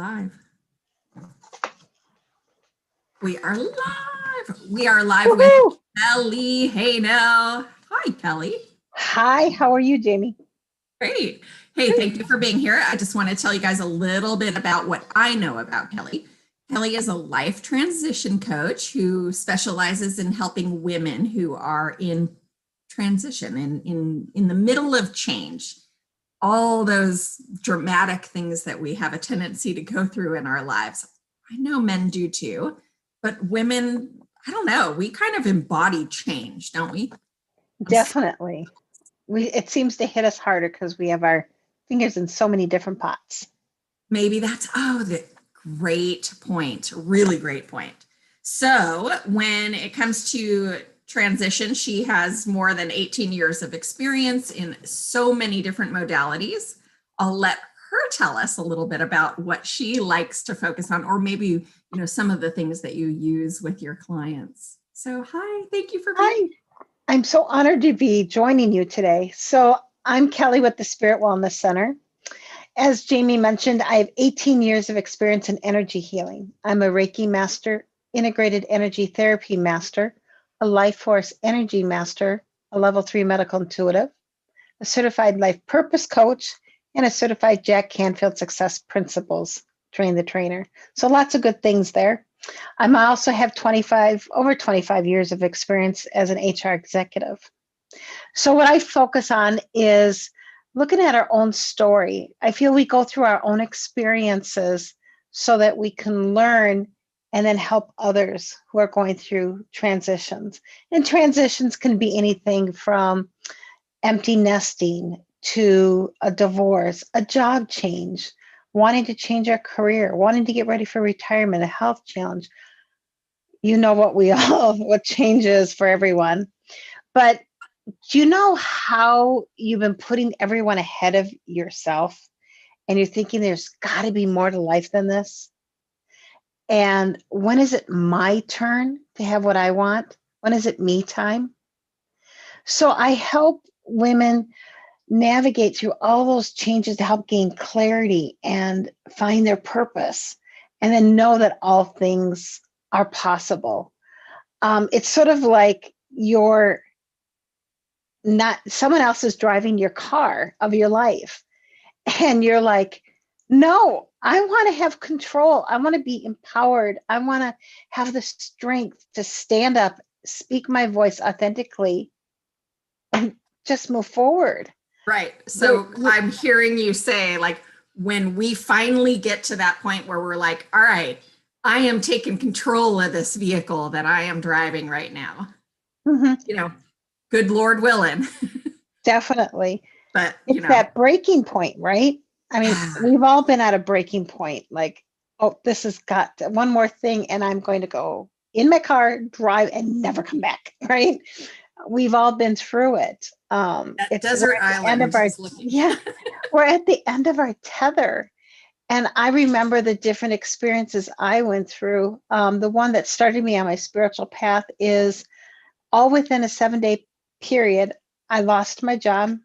Live. We are live. We are live Woohoo! with Kellie Haehnel. Hi, Kellie. Hi, how are you, Jamie? Great. Hey, thank you for being here. I just want to tell you guys a little bit about what I know about Kellie. Kellie is a life transition coach who specializes in helping women who are in transition and in the middle of change. All those dramatic things that we have a tendency to go through in our lives. I know men do too, but women, I don't know, we kind of embody change, don't we? Definitely. It seems to hit us harder because we have our fingers in so many different pots. Maybe that's, the great point, really great point. So when it comes to transition, she has more than 18 years of experience in so many different modalities. I'll let her tell us a little bit about what she likes to focus on, or maybe, some of the things that you use with your clients. So, hi, thank you for being here. Hi, I'm so honored to be joining you today. So I'm Kellie with the Spirit Wellness Center. As Jamie mentioned, I have 18 years of experience in energy healing. I'm a Reiki Master, Integrated Energy Therapy Master, a LifeForce Energy Master, a Level 3 Medical Intuitive, a Certified Life Purpose Coach, and a Certified Jack Canfield Success Principles Train the Trainer. So lots of good things there. I also have over 25 years of experience as an HR executive. So what I focus on is looking at our own story. I feel we go through our own experiences so that we can learn and then help others who are going through transitions. And transitions can be anything from empty nesting to a divorce, a job change, wanting to change our career, wanting to get ready for retirement, a health challenge. You know what changes for everyone. But do you know how you've been putting everyone ahead of yourself and you're thinking there's got to be more to life than this? And when is it my turn to have what I want? When is it me time? So I help women navigate through all those changes to help gain clarity and find their purpose, and then know that all things are possible. It's sort of like someone else is driving your car of your life, and you're like, no, I want to have control. I want to be empowered. I want to have the strength to stand up, speak my voice authentically, and just move forward. Right. So I'm hearing you say, like, when we finally get to that point where we're like, all right, I am taking control of this vehicle that I am driving right now. Mm-hmm. Good Lord willing. Definitely. But it's that breaking point, right? I mean, we've all been at a breaking point, like, oh, this has got one more thing and I'm going to go in my car, drive, and never come back, right? We've all been through it. It's desert island. We're at the end of our tether. And I remember the different experiences I went through. The one that started me on my spiritual path is all within a 7-day period. I lost my job.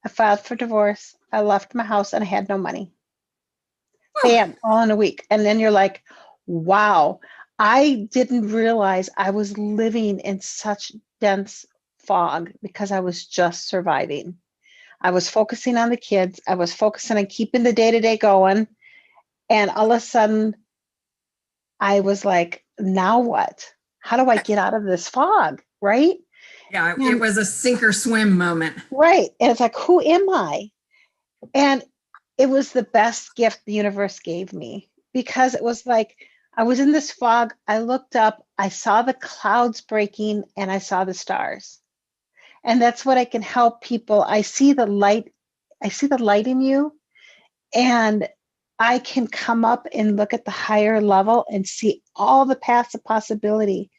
I filed for divorce. I left my house and I had no money. Bam, all in a week. And then you're like, wow, I didn't realize I was living in such dense fog because I was just surviving. I was focusing on the kids. I was focusing on keeping the day-to-day going. And all of a sudden, I was like, now what? How do I get out of this fog? Right? Yeah, it was a sink or swim moment. Right. And it's like, who am I? And it was the best gift the universe gave me, because it was like I was in this fog. I looked up, I saw the clouds breaking, and I saw the stars. And that's what I can help people. I see the light. I see the light in you, and I can come up and look at the higher level and see all the paths of possibility,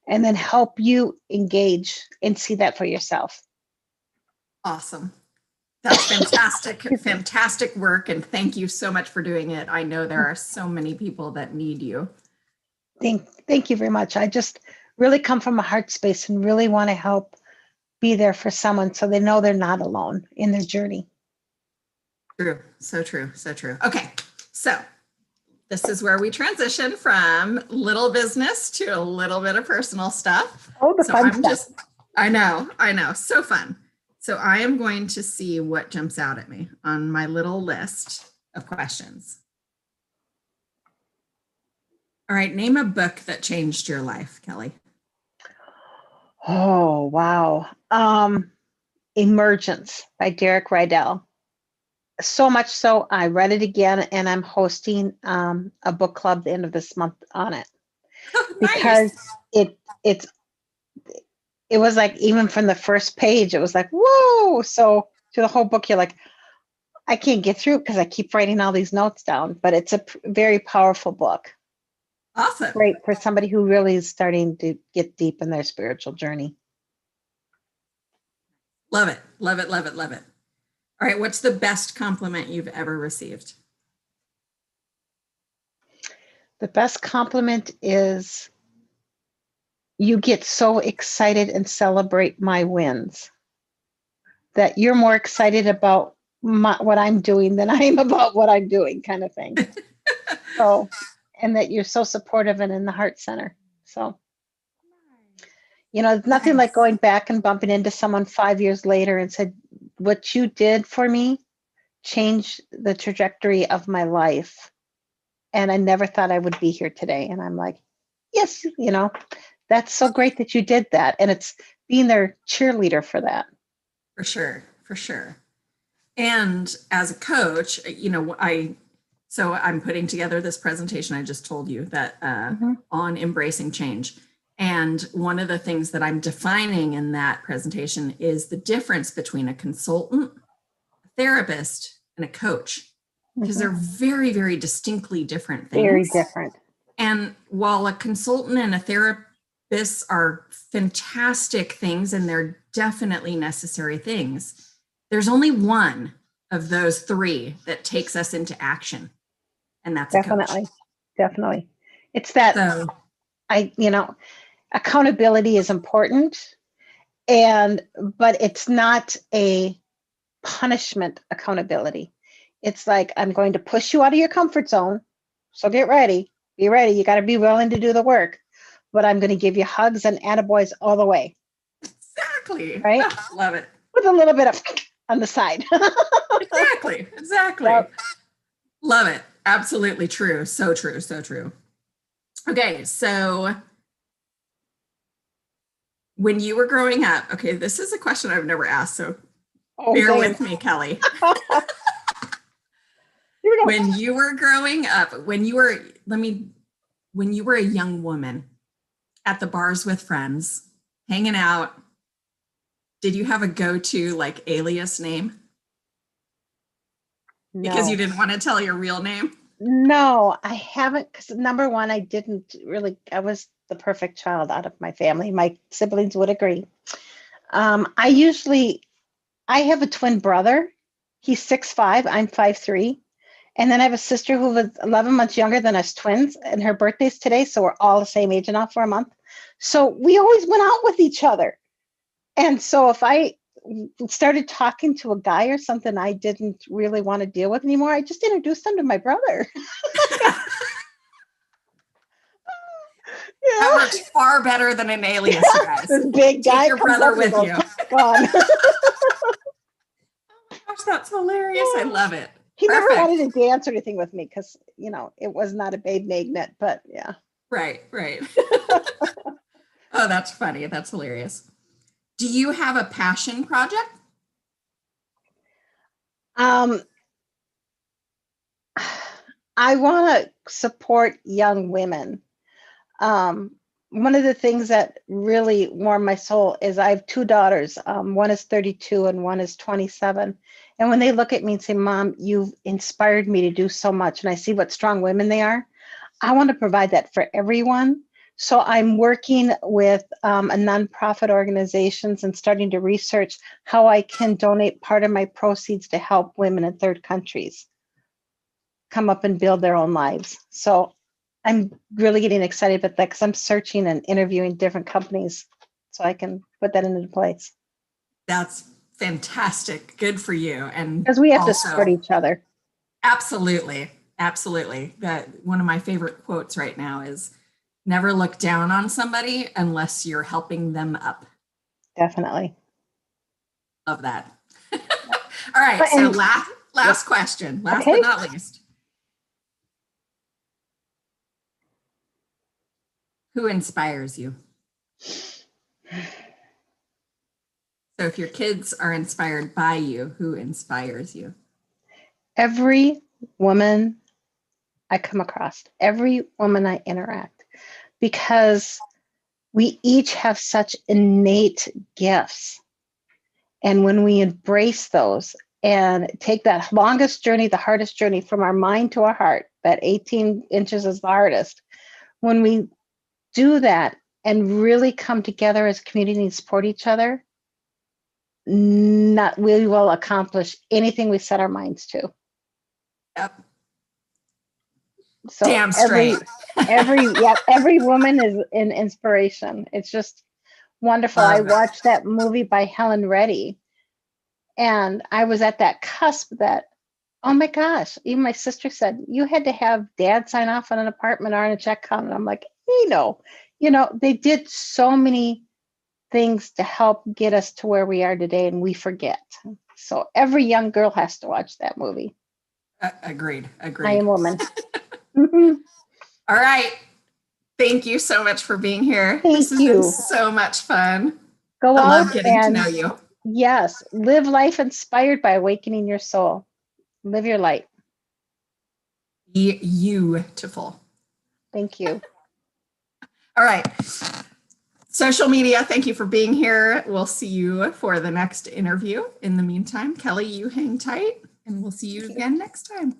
and then help you engage and see that for yourself. Awesome. That's fantastic. Fantastic work. And thank you so much for doing it. I know there are so many people that need you. Thank you very much. I just really come from a heart space and really want to help be there for someone so they know they're not alone in their journey. True. So true. So true. Okay. So This is where we transition from little business to a little bit of personal stuff. Oh, the fun stuff. I know. So fun. So I am going to see what jumps out at me on my little list of questions. All right. Name a book that changed your life, Kellie. Oh, wow. Emergence by Derek Rydell. So much so I read it again, and I'm hosting a book club the end of this month on it. Because it was like, even from the first page, it was like, whoa. So to the whole book, you're like, I can't get through because I keep writing all these notes down, but it's a very powerful book. Awesome. Great for somebody who really is starting to get deep in their spiritual journey. Love it. Love it. Love it. Love it. All right. What's the best compliment you've ever received? The best compliment is, you get so excited and celebrate my wins, that you're more excited about what I'm doing than I am about what I'm doing, kind of thing. So, and that you're so supportive and in the heart center. So, it's nothing like going back and bumping into someone 5 years later and said, what you did for me changed the trajectory of my life. And I never thought I would be here today. And I'm like, yes, that's so great that you did that. And it's being their cheerleader for that. For sure. For sure. And as a coach, so I'm putting together this presentation I just told you that on embracing change. And one of the things that I'm defining in that presentation is the difference between a consultant, a therapist, and a coach, because they're very, very distinctly different things. Very different. And while a consultant and a therapist are fantastic things, and they're definitely necessary things, there's only one of those three that takes us into action. And that's a coach. Definitely. It's that accountability is important, but it's not a punishment accountability. It's like, I'm going to push you out of your comfort zone. So get ready. Be ready. You got to be willing to do the work. But I'm going to give you hugs and attaboys all the way. Exactly. Right? Love it. With a little bit of on the side. Exactly. Yep. Love it. Absolutely true. So true. So true. Okay. So when you were growing up, this is a question I've never asked. So bear with me, Kellie. Here we go. When you were growing up, when you were a young woman at the bars with friends, hanging out, did you have a go-to alias name? No. Because you didn't want to tell your real name? No, I haven't. Because number one, I was the perfect child out of my family. My siblings would agree. I have a twin brother. He's 6'5", I'm 5'3". And then I have a sister who was 11 months younger than us twins, and her birthday's today. So we're all the same age now for a month. So we always went out with each other. And so if I started talking to a guy or something I didn't really want to deal with anymore, I just introduced him to my brother. That works far better than an alias, you guys. This big guy, take your brother with you. Gone. Oh my gosh, that's hilarious. I love it. He never wanted to dance or anything with me because, it was not a babe magnet, but yeah. Right. Oh, that's funny. That's hilarious. Do you have a passion project? I want to support young women. One of the things that really warmed my soul is I have two daughters. One is 32 and one is 27. And when they look at me and say, Mom, you've inspired me to do so much, and I see what strong women they are, I want to provide that for everyone. So I'm working with a nonprofit organizations and starting to research how I can donate part of my proceeds to help women in third countries come up and build their own lives. So I'm really getting excited about that because I'm searching and interviewing different companies so I can put that into place. That's fantastic. Good for you. And because we have to support each other. Absolutely. Absolutely. That one of my favorite quotes right now is never look down on somebody unless you're helping them up. Definitely. Love that. All right. But- So and- last question, last Okay. but not least. Who inspires you? So if your kids are inspired by you, who inspires you? Every woman I come across, every woman I interact, because we each have such innate gifts. And when we embrace those and take that longest journey, the hardest journey from our mind to our heart, that 18 inches is the hardest. When we do that and really come together as a community and support each other, we will accomplish anything we set our minds to. Yep. So Damn straight. every woman is an inspiration. It's just wonderful. I watched that movie by Helen Reddy, and I was at that cusp that, oh my gosh, even my sister said, you had to have dad sign off on an apartment or on a check count. And I'm like, they did so many things to help get us to where we are today, and we forget. So every young girl has to watch that movie. Agreed. I am a woman. All right. Thank you so much for being here. Thank This has you. been so much fun. Go I out love getting and to know you. yes, live life inspired by awakening your soul. Live your light. Be beautiful. Thank you. All right. Social media, thank you for being here. We'll see you for the next interview. In the meantime, Kellie, you hang tight, and we'll see you again next time.